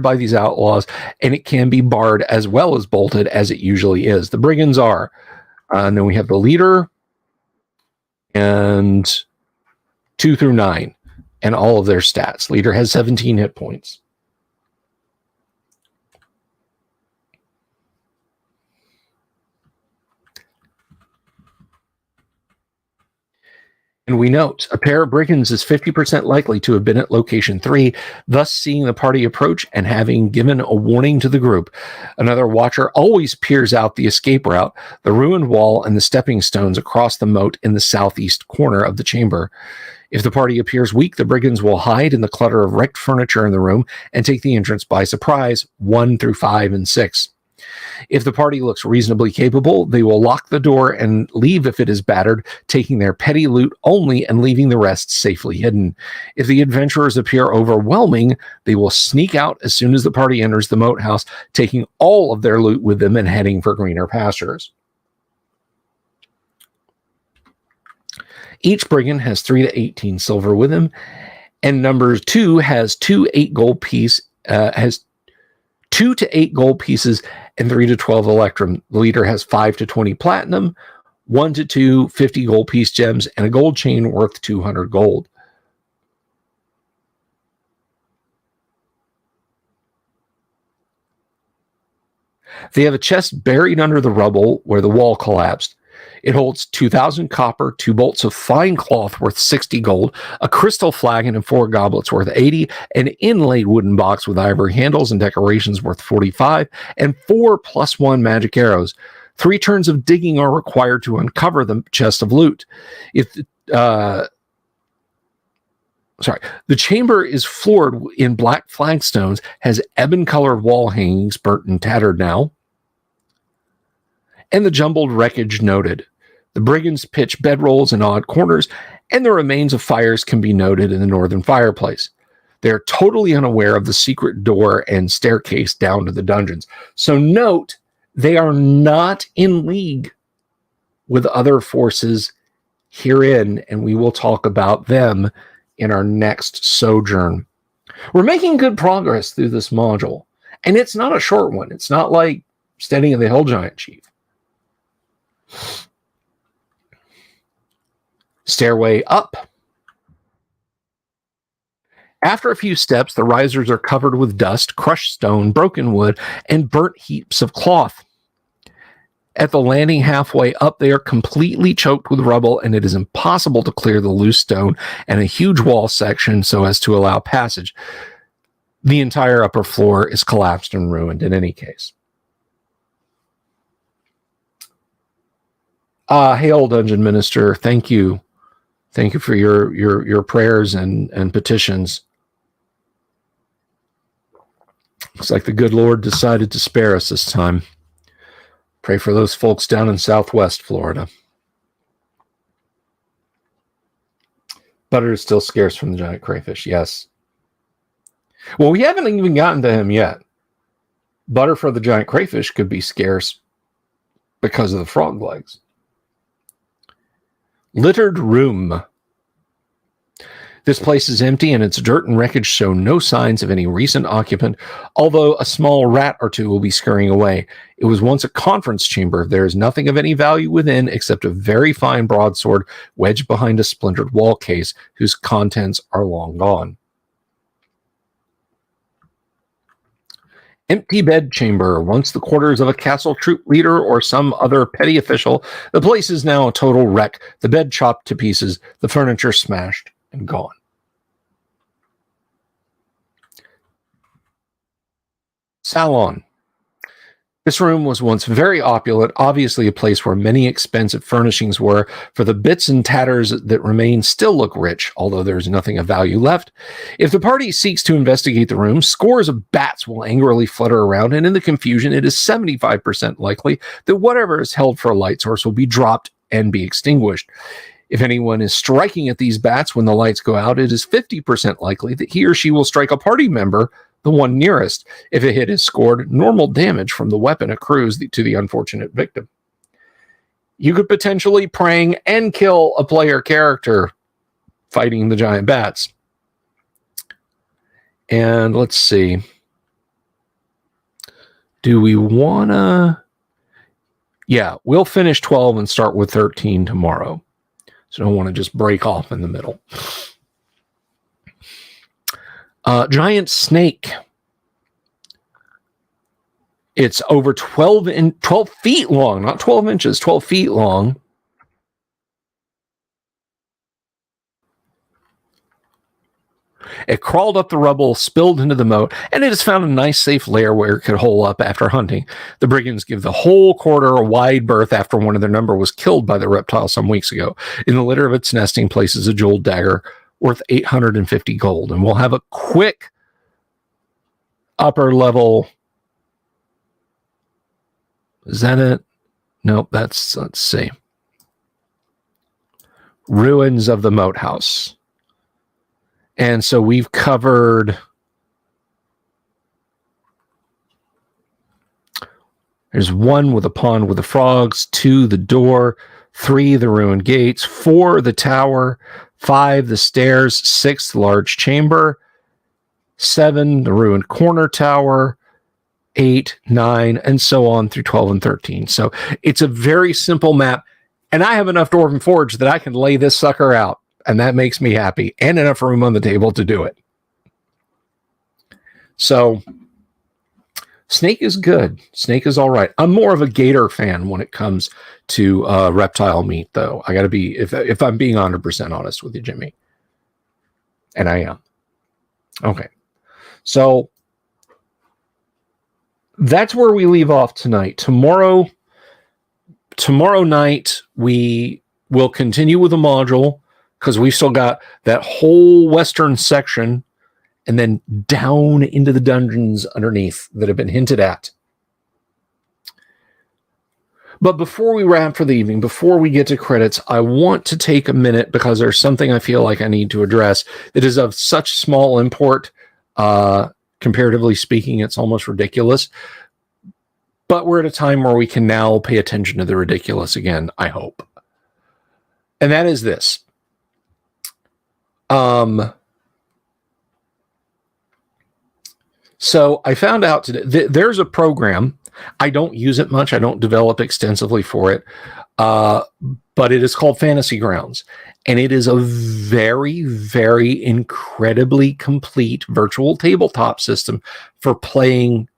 by these outlaws, and it can be barred as well as bolted as it usually is. The brigands are. And then we have the leader and 2 through 9 and all of their stats. Leader has 17 hit points. And we note a pair of brigands is 50% likely to have been at location 3, thus seeing the party approach and having given a warning to the group. Another watcher always peers out the escape route, the ruined wall, and the stepping stones across the moat in the southeast corner of the chamber. If the party appears weak, the brigands will hide in the clutter of wrecked furniture in the room and take the entrance by surprise, 1 through 5 and 6. If the party looks reasonably capable, they will lock the door and leave if it is battered, taking their petty loot only and leaving the rest safely hidden. If the adventurers appear overwhelming, they will sneak out as soon as the party enters the moat house, taking all of their loot with them and heading for greener pastures. Each brigand has 3 to 18 silver with him, and number 2 has 2 8-gold piece has 2 to 8 gold pieces and 3 to 12 electrum. The leader has 5 to 20 platinum, 1 to 2 50 gold piece gems, and a gold chain worth 200 gold. They have a chest buried under the rubble where the wall collapsed. It holds 2,000 copper, 2 bolts of fine cloth worth 60 gold, a crystal flagon and 4 goblets worth 80, an inlaid wooden box with ivory handles and decorations worth 45, and 4 +1 magic arrows. 3 turns of digging are required to uncover the chest of loot. The chamber is floored in black flagstones, has ebon-colored wall hangings, burnt and tattered now, and the jumbled wreckage noted. The brigands pitch bedrolls in odd corners, and the remains of fires can be noted in the northern fireplace. They are totally unaware of the secret door and staircase down to the dungeons. So note, they are not in league with other forces herein, and we will talk about them in our next sojourn. We're making good progress through this module, and it's not a short one. It's not like studying the Hill Giant Chief. Stairway up. After a few steps, the risers are covered with dust, crushed stone, broken wood, and burnt heaps of cloth. At the landing halfway up, they are completely choked with rubble, and it is impossible to clear the loose stone and a huge wall section so as to allow passage. The entire upper floor is collapsed and ruined in any case. Hail, Dungeon Minister. Thank you. Thank you for your prayers and petitions. Looks like the good Lord decided to spare us this time. Pray for those folks down in Southwest Florida. Butter is still scarce from the giant crayfish, yes. Well, we haven't even gotten to him yet. Butter for the giant crayfish could be scarce because of the frog legs. Littered room. This place is empty, and its dirt and wreckage show no signs of any recent occupant, although a small rat or two will be scurrying away. It was once a conference chamber. There is nothing of any value within except a very fine broadsword wedged behind a splintered wall case, whose contents are long gone. Empty bed chamber, once the quarters of a castle troop leader or some other petty official. The place is now a total wreck, the bed chopped to pieces, the furniture smashed and gone. Salon. This room was once very opulent, obviously a place where many expensive furnishings were, for the bits and tatters that remain still look rich, although there's nothing of value left. If the party seeks to investigate the room, scores of bats will angrily flutter around, and in the confusion, it is 75% likely that whatever is held for a light source will be dropped and be extinguished. If anyone is striking at these bats when the lights go out, it is 50% likely that he or she will strike a party member, the one nearest. If a hit is scored, normal damage from the weapon accrues to the unfortunate victim. You could potentially prang and kill a player character fighting the giant bats. And let's see. Do we want to... Yeah, we'll finish 12 and start with 13 tomorrow. So I don't want to just break off in the middle. Giant snake. It's over 12 feet long, not 12 inches, 12 feet long. It crawled up the rubble, spilled into the moat, and it has found a nice safe lair where it could hole up after hunting. The brigands give the whole quarter a wide berth after one of their number was killed by the reptile some weeks ago. In the litter of its nesting places a jeweled dagger worth 850 gold. And we'll have a quick upper level. Is that it? Nope, let's see. Ruins of the Moat House. And so we've covered... There's 1 with a pond with the frogs, 2 the door, 3 the ruined gates, 4 the tower, 5 the stairs, 6 the large chamber, 7 the ruined corner tower, 8, 9, and so on through 12 and 13. So it's a very simple map, and I have enough Dwarven Forge that I can lay this sucker out, and that makes me happy, and enough room on the table to do it. So snake is good. Snake is all right. I'm more of a gator fan when it comes to reptile meat, though. I got to be, if I'm being 100% honest with you, Jimmy. And I am. Okay. So that's where we leave off tonight. Tomorrow night, we will continue with the module because we've still got that whole western section and then down into the dungeons underneath that have been hinted at. But before we wrap for the evening, before we get to credits, I want to take a minute because there's something I feel like I need to address that is of such small import. Comparatively speaking, it's almost ridiculous. But we're at a time where we can now pay attention to the ridiculous again, I hope. And that is this. So I found out today, there's a program. I don't use it much. I don't develop extensively for it. But it is called Fantasy Grounds. And it is a very, very incredibly complete virtual tabletop system for playing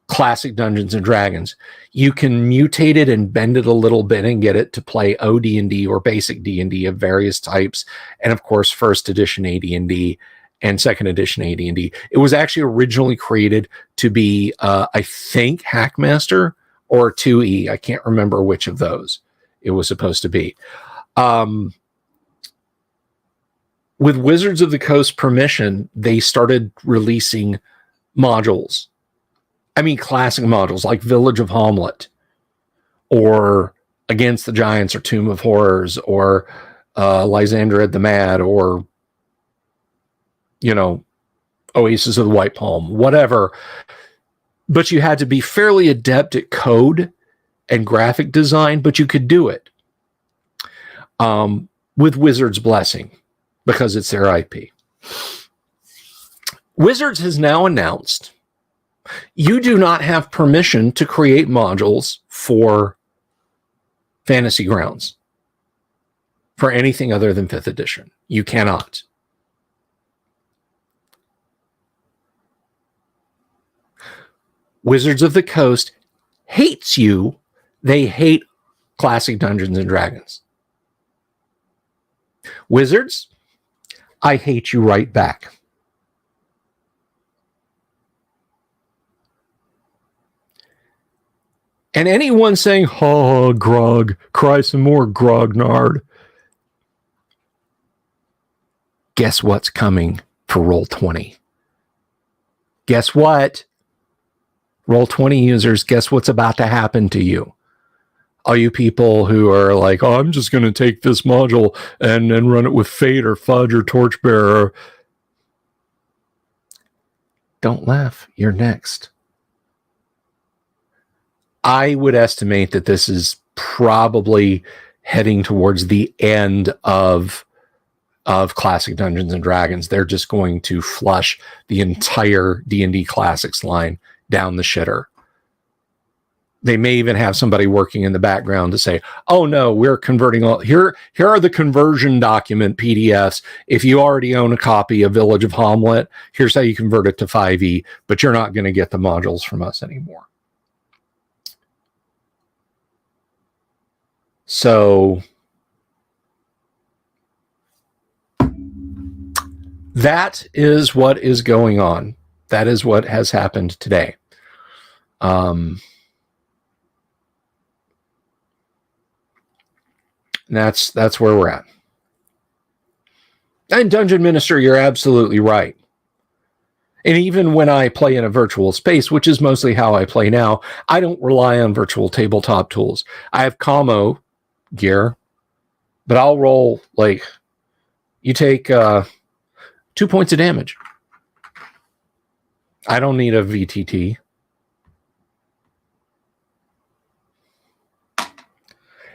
classic Dungeons and Dragons. You can mutate it and bend it a little bit and get it to play OD&D or basic D&D of various types. And of course, first edition AD&D and second edition AD&D. It was actually originally created to be, I think, Hackmaster or 2E. I can't remember which of those it was supposed to be. With Wizards of the Coast permission, they started releasing modules. I mean, classic modules like Village of Hommlet or Against the Giants or Tomb of Horrors or Lysandra the Mad or, you know, Oasis of the White Palm, whatever. But you had to be fairly adept at code and graphic design, but you could do it with Wizards' blessing because it's their IP. Wizards has now announced you do not have permission to create modules for Fantasy Grounds for anything other than 5th edition. You cannot. Wizards of the Coast hates you. They hate classic Dungeons and Dragons. Wizards, I hate you right back. And anyone saying, oh, grog, cry some more, grognard. Guess what's coming for Roll20? Guess what? Roll20 users, guess what's about to happen to you? All you people who are like, oh, I'm just going to take this module and then run it with Fate or Fudge or Torchbearer. Don't laugh. You're next. I would estimate that this is probably heading towards the end of of classic Dungeons and Dragons. They're just going to flush the entire D&D Classics line down the shitter. They may even have somebody working in the background to say, oh no, we're converting all here are the conversion document PDFs. If you already own a copy of Village of Hommlet, here's how you convert it to 5e, but you're not going to get the modules from us anymore. So that is what is going on. That is what has happened today. That's where we're at. And Dungeon Minister, you're absolutely right. And even when I play in a virtual space, which is mostly how I play now, I don't rely on virtual tabletop tools. I have commo gear, but I'll roll, like, you take 2 points of damage. I don't need a VTT.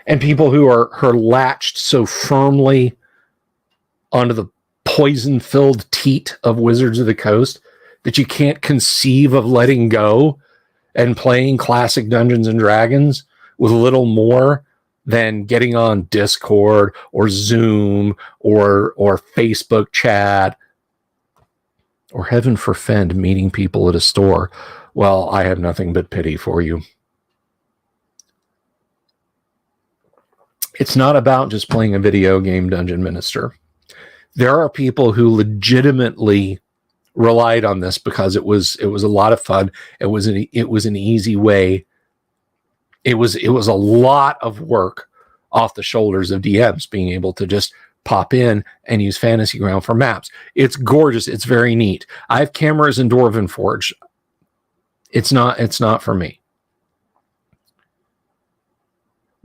And people who are latched so firmly onto the poison-filled teat of Wizards of the Coast that you can't conceive of letting go and playing classic Dungeons and Dragons with little more than getting on Discord or Zoom or Facebook chat, or heaven forfend, meeting people at a store. Well, I have nothing but pity for you. It's not about just playing a video game, Dungeon Minister. There are people who legitimately relied on this because it was a lot of fun. It was an easy way. It was a lot of work off the shoulders of DMs, being able to just pop in and use Fantasy Ground for maps. It's gorgeous. It's very neat. I have cameras in Dwarven Forge. It's not for me.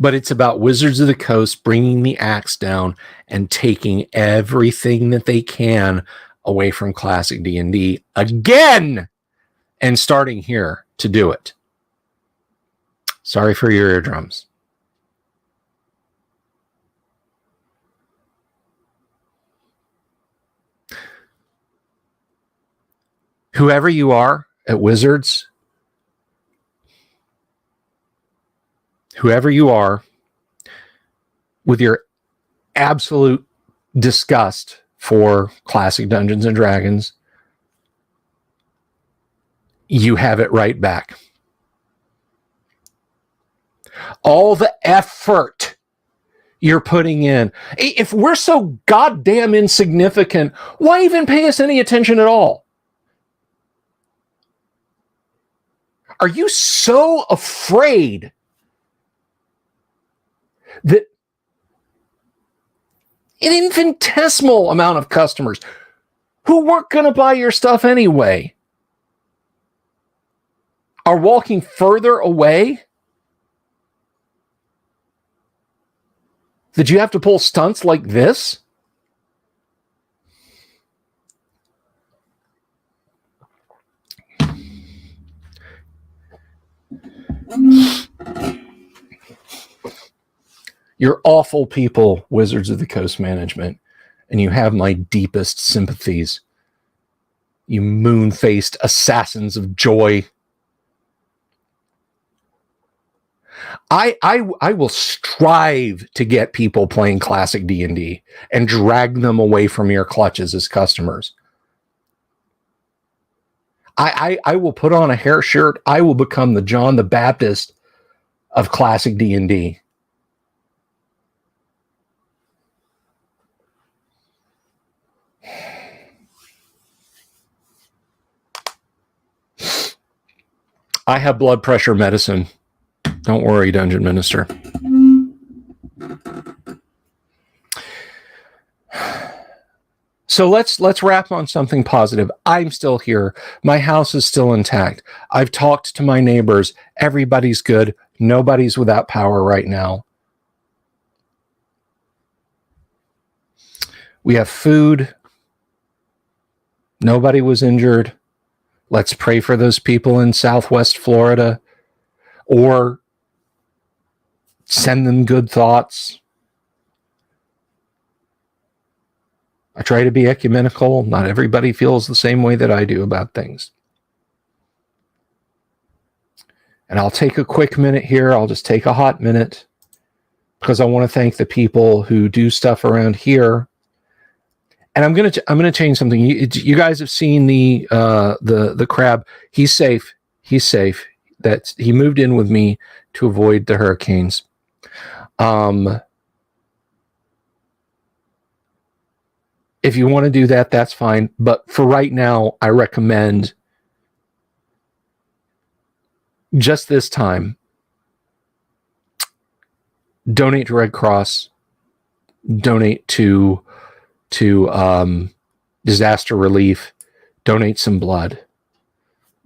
But it's about Wizards of the Coast bringing the axe down and taking everything that they can away from classic D&D again, and starting here to do it. Sorry for your eardrums. Whoever you are at Wizards, whoever you are, with your absolute disgust for classic Dungeons and Dragons, you have it right back. All the effort you're putting in. If we're so goddamn insignificant, why even pay us any attention at all? Are you so afraid that an infinitesimal amount of customers who weren't going to buy your stuff anyway are walking further away? Did you have to pull stunts like this? You're awful people, Wizards of the Coast management, and you have my deepest sympathies. You moon-faced assassins of joy. I will strive to get people playing classic D&D and drag them away from your clutches as customers. I will put on a hair shirt. I will become the John the Baptist of classic D&D. I have blood pressure medicine. Don't worry, Dungeon Minister. So let's wrap on something positive. I'm still here. My house is still intact. I've talked to my neighbors. Everybody's good. Nobody's without power right now. We have food. Nobody was injured. Let's pray for those people in Southwest Florida, or send them good thoughts. I try to be ecumenical. Not everybody feels the same way that I do about things. And I'll take a quick minute here. I'll just take a hot minute because I want to thank the people who do stuff around here. And I'm gonna change something. You guys have seen the crab. He's safe. He's safe. He moved in with me to avoid the hurricanes. If you want to do that, that's fine. But for right now, I recommend just this time, donate to Red Cross, donate to disaster relief, donate some blood.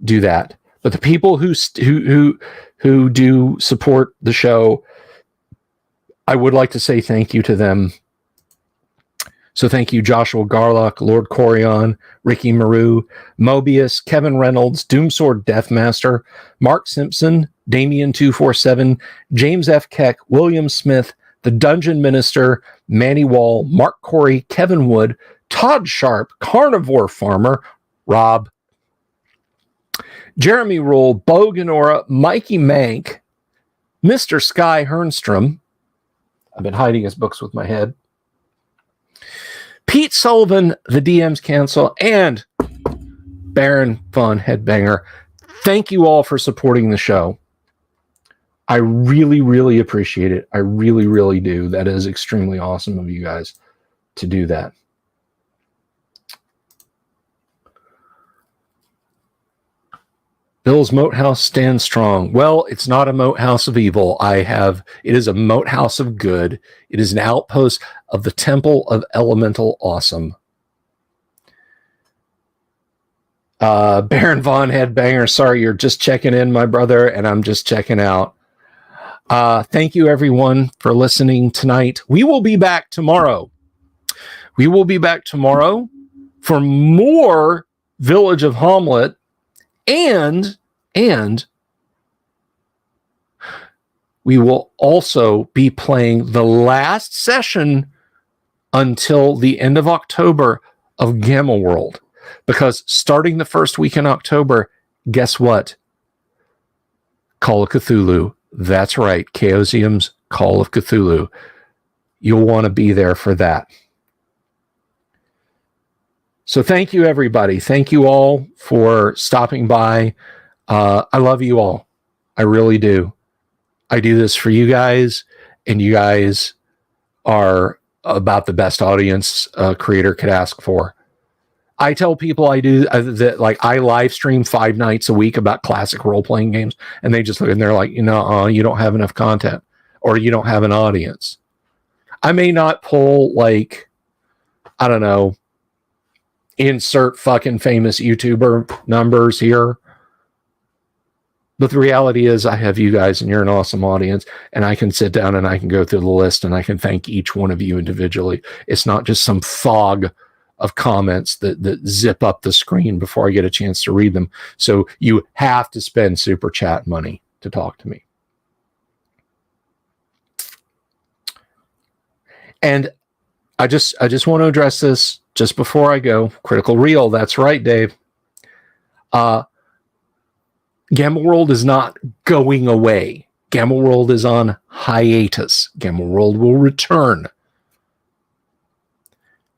Do that. But the people who do support the show, I would like to say thank you to them. So thank you, Joshua Garlock, Lord Corion, Ricky Maru, Mobius, Kevin Reynolds, Doomsword Deathmaster, Mark Simpson, Damien247, James F. Keck, William Smith, The Dungeon Minister, Manny Wall, Mark Corey, Kevin Wood, Todd Sharp, Carnivore Farmer, Rob, Jeremy Rule, Bo Ganora, Mikey Mank, Mr. Sky Hernstrom. I've been hiding his books with my head. Pete Sullivan, The DM's Cancel, and Baron Von Headbanger. Thank you all for supporting the show. I really, really appreciate it. I really, really do. That is extremely awesome of you guys to do that. Bill's Moat House stands strong. Well, it's not a moat house of evil. It is a moat house of good. It is an outpost of the Temple of Elemental Awesome. Baron Von Headbanger, sorry, you're just checking in, my brother, and I'm just checking out. Thank you, everyone, for listening tonight. We will be back tomorrow. We will be back tomorrow for more Village of Hommlet. And we will also be playing the last session until the end of October of Gamma World. Because starting the first week in October, guess what? Call of Cthulhu. That's right, Chaosium's Call of Cthulhu. You'll want to be there for that. So thank you, everybody. Thank you all for stopping by. I love you all. I really do. I do this for you guys, and you guys are about the best audience a creator could ask for. I tell people I do that, like, I live stream 5 nights a week about classic role-playing games, and they just look and they're like, you don't have enough content, or you don't have an audience. I may not pull, like, I don't know, insert fucking famous YouTuber numbers here. But the reality is I have you guys and you're an awesome audience, and I can sit down and I can go through the list and I can thank each one of you individually. It's not just some fog of comments that zip up the screen before I get a chance to read them. So you have to spend super chat money to talk to me. And I just want to address this just before I go. Critical Reel, that's right, Dave. Gamma World is not going away. Gamma World is on hiatus. Gamma World will return.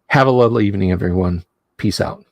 Have a lovely evening, everyone. Peace out.